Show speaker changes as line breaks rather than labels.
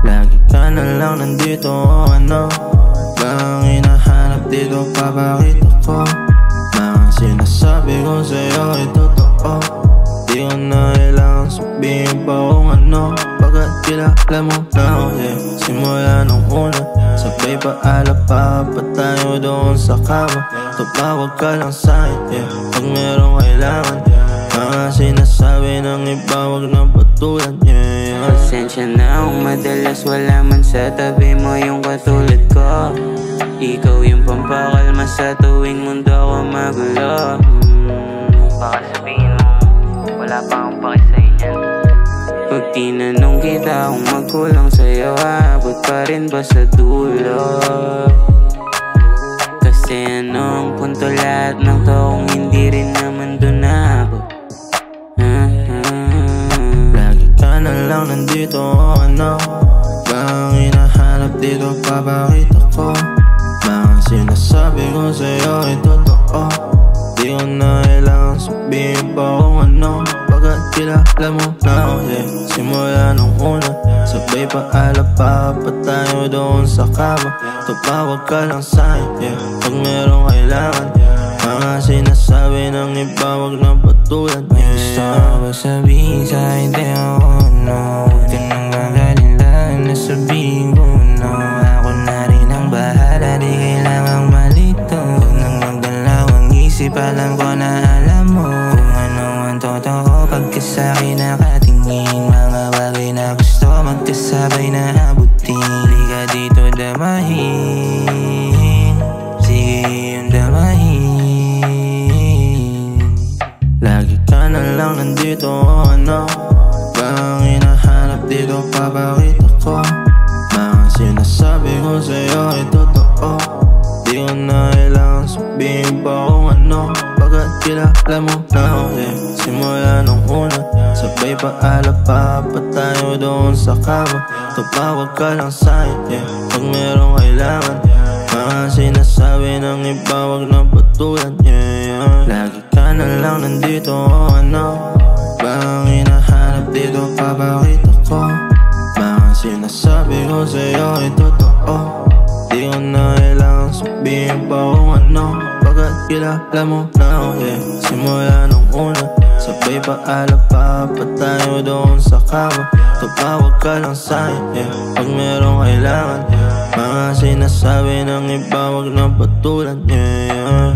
Lagi ka na lang nandito, ano bang hinahanap dito? Papakita ko mga sinasabi ko sa'yo ay totoo. Di ko na kailangan sabihin pa kung ano, pagkat kilala mo na ako, yeah. Simula nung una, sabay paalala pa tayo doon sa kama. Tumawag ka lang sa'kin, yeah, pag merong kailangan. Mga sinasabi ng iba, wag na patulan, yeah.
Pasensya na kung madalas wala man sa tabi mo yung katulad ko. Ikaw yung pampakalma sa tuwing mundo ako magulo. Baka sabihin mo, wala pa akong pakisa'yo. Pag tinanong kita kung magkulang sa'yo, aabot pa rin ba sa dulo? Kasi anong punto lahat ng to kung hindi rin naman doon naabot?
Na lang nandito, ano bang hinahanap dito? Papakita ko mga sinasabi ko sa'yo ay totoo. Di ko na kailangan sabihin pa kung ano, pagkat kilala mo na ako, yeah. Simula nung una, sabay paalala pa tayo doon sa kama. Tumawag ka lang sa'kin, yeah, pag merong kailangan. Mga sinasabi ng iba, wag na patulan, yeah.
Gusto ko sabihin sa'kin, di ako ano. Huwag ka nang magalinlan na sabihin ko no. Ako na rin ang bahala, di kailangang malito. Huwag nang magdalawang isip, alam ko na alam mo kung ano ang totoo. Pagkasa'kin nakatingin, mga bagay na gusto magkasabay na abutin. Di ka dito damahin, sige yung damahin.
Lagi ka na lang nandito, ano bang hinahanap dito? Papakita ko mga sinasabi ko sa'yo ay totoo. Di ko na kailangan sabihin pa kung ano, pagkat kilala mo na ako, yeah. Simula nung una, sabay paalala pa tayo doon sa kama. Tumawag ka lang sa'kin, yeah, pag merong kailangan. Mga sinasabi ng iba, wag na patulan, yeah. Lagi ka na lang nandito, ano bang hinahanap dito? Papakita ko mga sinasabi ko sa'yo ay totoo. Di ko na kailangan sabihin pa kung ano, pagkat kilala mo na ako, yeah. Simula nung una, sabay paalala pa tayo doon sa kama. Tumawag ka lang sa'kin, yeah, pag merong kailangan. Mga sinasabi ng iba, wag na patulan, yeah.